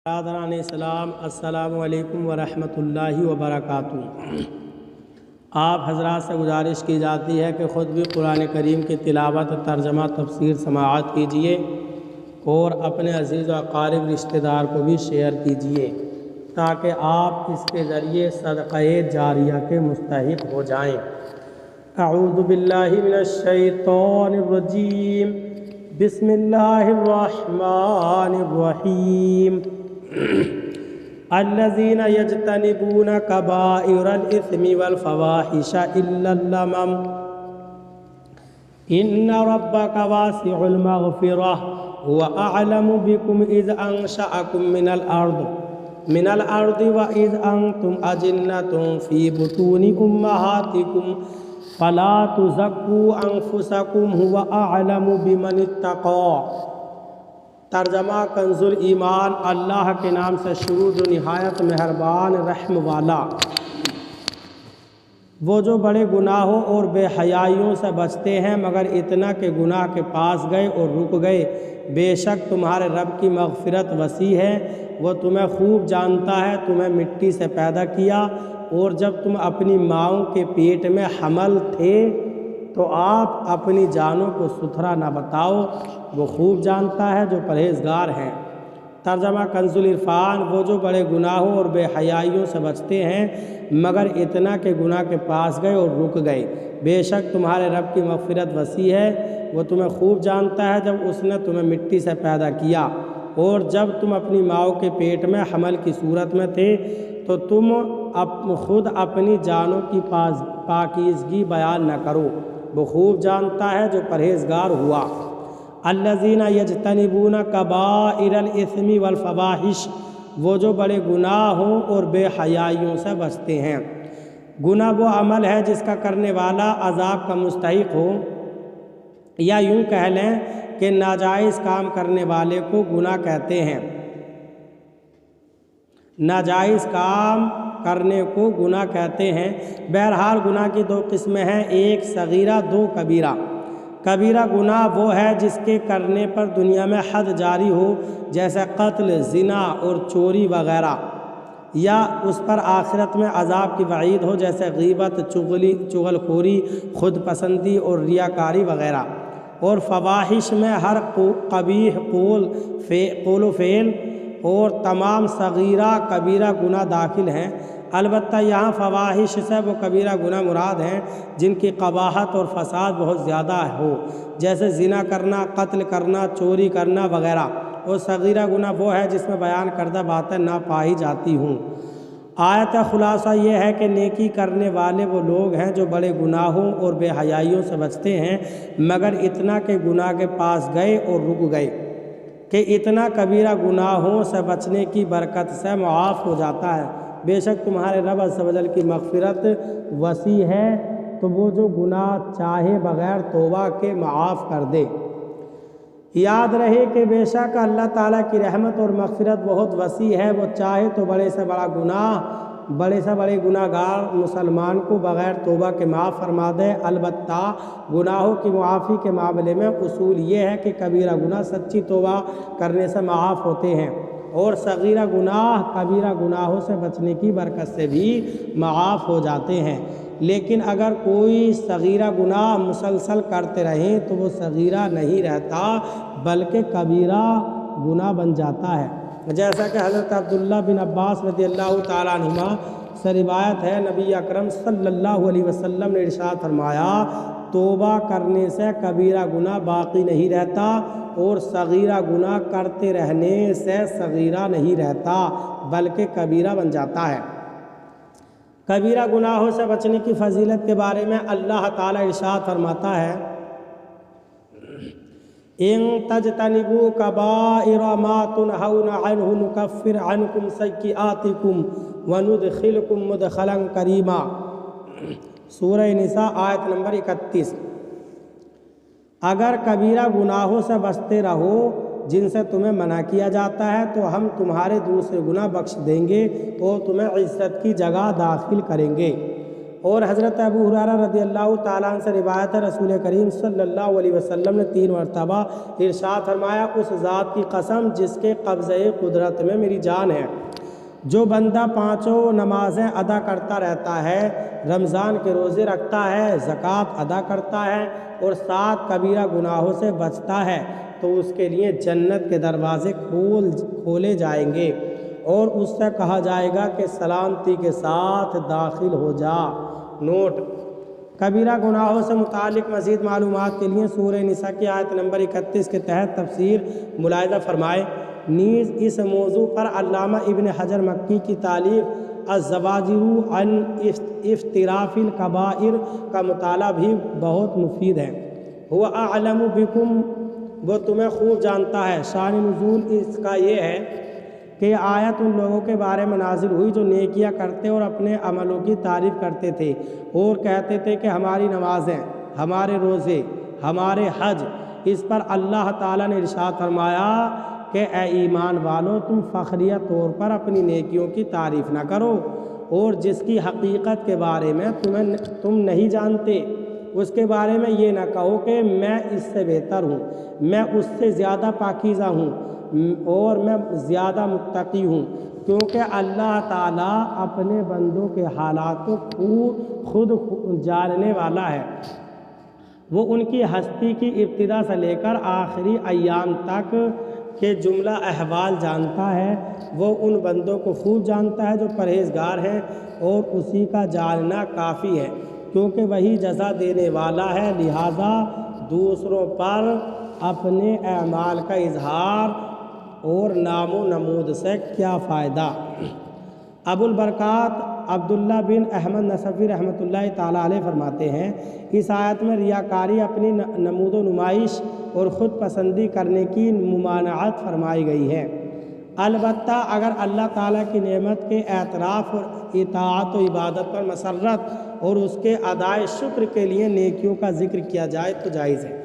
برادران اسلام، السلام علیکم ورحمۃ اللہ وبرکاتہ۔ آپ حضرات سے گزارش کی جاتی ہے کہ خود بھی قرآن کریم کی تلاوت، ترجمہ، تفسیر سماعت کیجیے اور اپنے عزیز و اقارب رشتہ دار کو بھی شیئر کیجیے تاکہ آپ اس کے ذریعے صدقہ جاریہ کے مستحق ہو جائیں۔ اعوذ باللہ من الشیطان الرجیم، بسم اللہ الرحمن الرحیم۔ الذین یجتنبون کبائر الاثم والفواحش الا اللمم ان ربک واسع المغفرہ هو اعلم بکم اذ انشأکم من الارض واذ انتم اجنة فی بطون امہاتکم فلا تزکوا انفسکم هو اعلم بمن اتقى۔ ترجمہ کنز الایمان۔ اللہ کے نام سے شروع جو نہایت مہربان رحم والا۔ وہ جو بڑے گناہوں اور بے حیائیوں سے بچتے ہیں مگر اتنا کہ گناہ کے پاس گئے اور رک گئے، بے شک تمہارے رب کی مغفرت وسیع ہے، وہ تمہیں خوب جانتا ہے۔ تمہیں مٹی سے پیدا کیا اور جب تم اپنی ماؤں کے پیٹ میں حمل تھے تو آپ اپنی جانوں کو ستھرا نہ بتاؤ، وہ خوب جانتا ہے جو پرہیزگار ہیں۔ ترجمہ کنز العرفان۔ وہ جو بڑے گناہوں اور بے حیائیوں سے بچتے ہیں مگر اتنا کہ گناہ کے پاس گئے اور رک گئے، بے شک تمہارے رب کی مغفرت وسیع ہے، وہ تمہیں خوب جانتا ہے۔ جب اس نے تمہیں مٹی سے پیدا کیا اور جب تم اپنی ماؤں کے پیٹ میں حمل کی صورت میں تھے تو تم خود اپنی جانوں کی پاکیزگی بیان نہ کرو، وہ خوب جانتا ہے جو پرہیزگار ہوا۔ الذین یجتنبون کبائر الاثم والفواحش۔ وہ جو بڑے گناہوں اور بے حیائیوں سے بچتے ہیں۔ گناہ وہ عمل ہے جس کا کرنے والا عذاب کا مستحق ہو، یا یوں کہہ لیں کہ ناجائز کام کرنے والے کو گناہ کہتے ہیں۔ ناجائز کام کرنے کو گناہ کہتے ہیں۔ بہرحال گناہ کی دو قسمیں ہیں، ایک صغیرہ، دو کبیرہ۔ کبیرہ گناہ وہ ہے جس کے کرنے پر دنیا میں حد جاری ہو، جیسے قتل، زنا اور چوری وغیرہ، یا اس پر آخرت میں عذاب کی وعید ہو، جیسے غیبت، چغل خوری، خود پسندی اور ریاکاری وغیرہ۔ اور فواحش میں ہر قبیح قول و فعل اور تمام صغیرہ کبیرہ گناہ داخل ہیں۔ البتہ یہاں فواحش سے وہ کبیرہ گناہ مراد ہیں جن کی قباحت اور فساد بہت زیادہ ہو، جیسے زنا کرنا، قتل کرنا، چوری کرنا وغیرہ۔ اور صغیرہ گناہ وہ ہے جس میں بیان کردہ باتیں نہ پائی جاتی ہوں۔ آیت کا خلاصہ یہ ہے کہ نیکی کرنے والے وہ لوگ ہیں جو بڑے گناہوں اور بے حیائیوں سے بچتے ہیں مگر اتنا کہ گناہ کے پاس گئے اور رک گئے، کہ اتنا کبیرہ گناہوں سے بچنے کی برکت سے معاف ہو جاتا ہے۔ بے شک تمہارے رب عز و جل کی مغفرت وسیع ہے، تو وہ جو گناہ چاہے بغیر توبہ کے معاف کر دے۔ یاد رہے کہ بے شک اللہ تعالیٰ کی رحمت اور مغفرت بہت وسیع ہے، وہ چاہے تو بڑے سے بڑے گناہ گار مسلمان کو بغیر توبہ کے معاف فرما دے۔ البتہ گناہوں کی معافی کے معاملے میں اصول یہ ہے کہ کبیرہ گناہ سچی توبہ کرنے سے معاف ہوتے ہیں اور صغیرہ گناہ کبیرہ گناہوں سے بچنے کی برکت سے بھی معاف ہو جاتے ہیں۔ لیکن اگر کوئی صغیرہ گناہ مسلسل کرتے رہیں تو وہ صغیرہ نہیں رہتا بلکہ کبیرہ گناہ بن جاتا ہے، جیسا کہ حضرت عبداللہ بن عباس رضی اللہ تعالیٰ عنہما سے روایت ہے، نبی اکرم صلی اللہ علیہ وسلم نے ارشاد فرمایا، توبہ کرنے سے کبیرہ گناہ باقی نہیں رہتا اور صغیرہ گناہ کرتے رہنے سے صغیرہ نہیں رہتا بلکہ کبیرہ بن جاتا ہے۔ کبیرہ گناہوں سے بچنے کی فضیلت کے بارے میں اللہ تعالیٰ ارشاد فرماتا ہے، ان تجتنبوا کبائر ما تنہون عنہ نکفر عنکم سیئاتکم وندخلکم مدخلا کریما۔ سورہ نساء آیت نمبر 31۔ اگر کبیرہ گناہوں سے بچتے رہو جن سے تمہیں منع کیا جاتا ہے تو ہم تمہارے دوسرے گناہ بخش دیں گے اور تمہیں عزت کی جگہ داخل کریں گے۔ اور حضرت ابو ہریرہ رضی اللہ تعالیٰ عنہ سے روایت ہے رسول کریم صلی اللہ علیہ وسلم نے 3 مرتبہ ارشاد فرمایا اس ذات کی قسم جس کے قبضہ قدرت میں میری جان ہے، جو بندہ 5 نمازیں ادا کرتا رہتا ہے، رمضان کے روزے رکھتا ہے، زکوٰۃ ادا کرتا ہے اور 7 کبیرہ گناہوں سے بچتا ہے تو اس کے لیے جنت کے دروازے کھولے جائیں گے اور اس سے کہا جائے گا کہ سلامتی کے ساتھ داخل ہو جا۔ نوٹ: کبیرہ گناہوں سے متعلق مزید معلومات کے لیے سورہ نساء کی آیت نمبر 31 کے تحت تفسیر ملاحظہ فرمائے۔ نیز اس موضوع پر علامہ ابن حجر مکی کی تالیف الزواجر عن افتراف الکبائر کا مطالعہ بھی بہت مفید ہے۔ هو اعلم بکم، وہ تمہیں خوب جانتا ہے۔ شان نزول اس کا یہ ہے کہ یہ آیت ان لوگوں کے بارے میں نازل ہوئی جو نیکیاں کرتے اور اپنے عملوں کی تعریف کرتے تھے اور کہتے تھے کہ ہماری نمازیں، ہمارے روزے، ہمارے حج۔ اس پر اللہ تعالیٰ نے ارشاد فرمایا کہ اے ایمان والو، تم فخریہ طور پر اپنی نیکیوں کی تعریف نہ کرو اور جس کی حقیقت کے بارے میں تم نہیں جانتے اس کے بارے میں یہ نہ کہو کہ میں اس سے بہتر ہوں، میں اس سے زیادہ پاکیزہ ہوں اور میں زیادہ متقی ہوں، کیونکہ اللہ تعالیٰ اپنے بندوں کے حالات کو خود جاننے والا ہے۔ وہ ان کی ہستی کی ابتدا سے لے کر آخری ایام تک کے جملہ احوال جانتا ہے۔ وہ ان بندوں کو خوب جانتا ہے جو پرہیزگار ہیں اور اسی کا جاننا کافی ہے، کیونکہ وہی جزا دینے والا ہے۔ لہٰذا دوسروں پر اپنے اعمال کا اظہار اور نام و نمود سے کیا فائدہ۔ ابو البرکات عبداللہ بن احمد نصفی رحمۃ اللہ تعالیٰ علیہ فرماتے ہیں، اس آیت میں ریاکاری، اپنی نمود و نمائش اور خود پسندی کرنے کی ممانعت فرمائی گئی ہے۔ البتہ اگر اللہ تعالیٰ کی نعمت کے اعتراف اور اطاعت و عبادت پر مسرت اور اس کے ادائے شکر کے لیے نیکیوں کا ذکر کیا جائے تو جائز ہے۔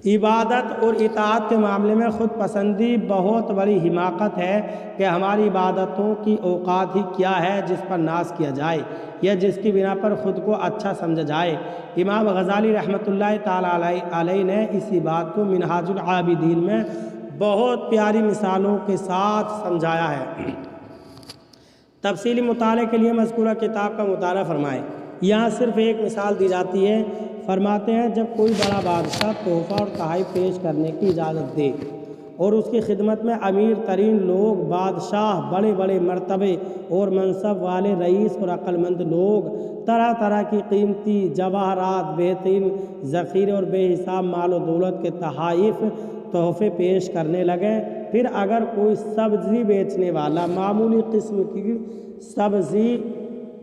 عبادت اور اطاعت کے معاملے میں خود پسندی بہت بڑی حماقت ہے کہ ہماری عبادتوں کی اوقات ہی کیا ہے جس پر ناز کیا جائے یا جس کی بنا پر خود کو اچھا سمجھا جائے۔ امام غزالی رحمۃ اللہ تعالیٰ علیہ نے اسی بات کو منہاج العابدین میں بہت پیاری مثالوں کے ساتھ سمجھایا ہے۔ تفصیلی مطالعے کے لیے مذکورہ کتاب کا مطالعہ فرمائیں۔ یہاں صرف ایک مثال دی جاتی ہے۔ فرماتے ہیں جب کوئی بڑا بادشاہ تحفہ اور تحائف پیش کرنے کی اجازت دے اور اس کی خدمت میں امیر ترین لوگ، بادشاہ، بڑے بڑے مرتبے اور منصب والے رئیس اور عقل مند لوگ طرح طرح کی قیمتی جواہرات، بہترین ذخیرے اور بے حساب مال و دولت کے تحائف، تحفے پیش کرنے لگیں، پھر اگر کوئی سبزی بیچنے والا معمولی قسم کی سبزی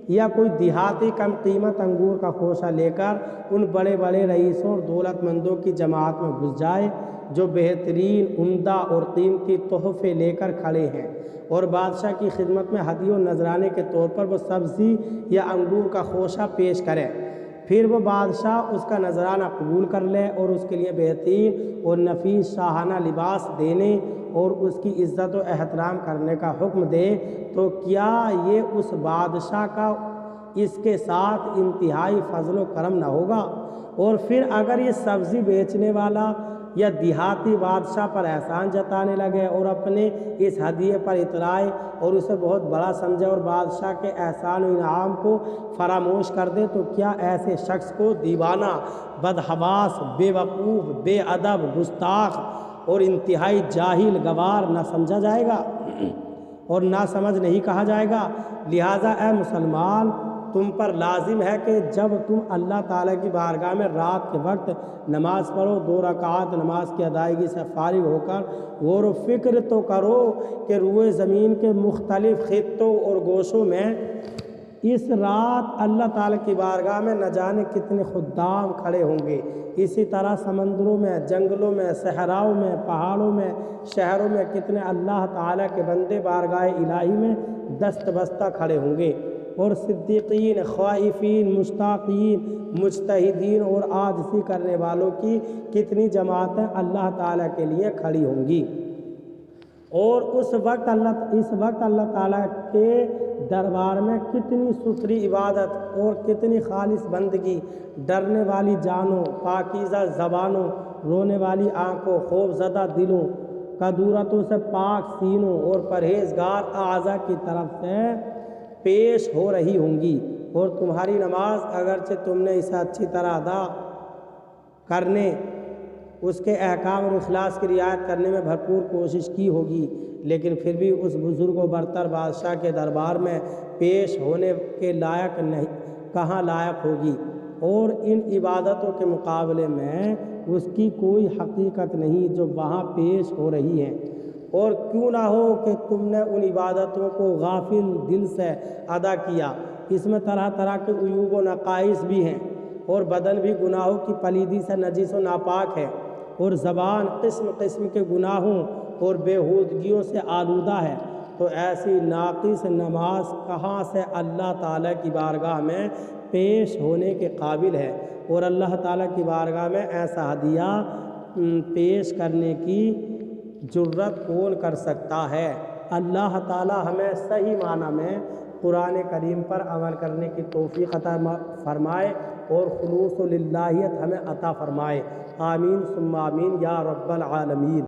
یا کوئی دیہاتی کم قیمت انگور کا خوشہ لے کر ان بڑے بڑے رئیسوں اور دولت مندوں کی جماعت میں گھس جائے جو بہترین، عمدہ اور قیمتی تحفے لے کر کھڑے ہیں، اور بادشاہ کی خدمت میں ہدیہ و نذرانے کے طور پر وہ سبزی یا انگور کا خوشہ پیش کرے، پھر وہ بادشاہ اس کا نذرانہ قبول کر لے اور اس کے لیے بہترین اور نفیس شاہانہ لباس دینے اور اس کی عزت و احترام کرنے کا حکم دے، تو کیا یہ اس بادشاہ کا اس کے ساتھ انتہائی فضل و کرم نہ ہوگا؟ اور پھر اگر یہ سبزی بیچنے والا یا دیہاتی بادشاہ پر احسان جتانے لگے اور اپنے اس ہدیے پر اترائے اور اسے بہت بڑا سمجھے اور بادشاہ کے احسان و انعام کو فراموش کر دے، تو کیا ایسے شخص کو دیوانہ، بدحواس، بے وقوف، بے ادب، گستاخ اور انتہائی جاہل گوار نہ سمجھا جائے گا اور نہ سمجھ نہیں کہا جائے گا؟ لہٰذا اے مسلمان، تم پر لازم ہے کہ جب تم اللہ تعالیٰ کی بارگاہ میں رات کے وقت نماز پڑھو، 2 رکعات نماز کی ادائیگی سے فارغ ہو کر غور و فکر تو کرو کہ روئے زمین کے مختلف خطوں اور گوشوں میں اس رات اللہ تعالیٰ کی بارگاہ میں نہ جانے کتنے خدام کھڑے ہوں گے۔ اسی طرح سمندروں میں، جنگلوں میں، صحراؤں میں، پہاڑوں میں، شہروں میں کتنے اللہ تعالیٰ کے بندے بارگاہ الہی میں دست بستہ کھڑے ہوں گے، اور صدیقین، خائفین، مشتاقین، مجتہدین اور عاجزی کرنے والوں کی کتنی جماعتیں اللہ تعالیٰ کے لیے کھڑی ہوں گی۔ اور اس وقت اللہ تعالیٰ کے دربار میں کتنی ستھری عبادت اور کتنی خالص بندگی، ڈرنے والی جانوں، پاکیزہ زبانوں، رونے والی آنکھوں، خوف زدہ دلوں، کدورتوں سے پاک سینوں اور پرہیزگار اعضاء کی طرف سے پیش ہو رہی ہوں گی۔ اور تمہاری نماز اگرچہ تم نے اسے اچھی طرح ادا کرنے، اس کے احکام اور اخلاص کی رعایت کرنے میں بھرپور کوشش کی ہوگی، لیکن پھر بھی اس بزرگ و برتر بادشاہ کے دربار میں پیش ہونے کے لائق نہیں، کہاں لائق ہوگی، اور ان عبادتوں کے مقابلے میں اس کی کوئی حقیقت نہیں جو وہاں پیش ہو رہی ہیں۔ اور کیوں نہ ہو کہ تم نے ان عبادتوں کو غافل دل سے ادا کیا، اس میں طرح طرح کے عیوب و نقائص بھی ہیں، اور بدن بھی گناہوں کی پلیدی سے نجس و ناپاک ہے، اور زبان قسم قسم کے گناہوں اور بےہودگیوں سے آلودہ ہے، تو ایسی ناقص نماز کہاں سے اللہ تعالیٰ کی بارگاہ میں پیش ہونے کے قابل ہے، اور اللہ تعالیٰ کی بارگاہ میں ایسا ہدیہ پیش کرنے کی جرت کون کر سکتا ہے۔ اللہ تعالیٰ ہمیں صحیح معنی میں قرآن کریم پر عمل کرنے کی توفیق عطا فرمائے اور خلوص و للہیت ہمیں عطا فرمائے۔ آمین ثم آمین یا رب العالمین۔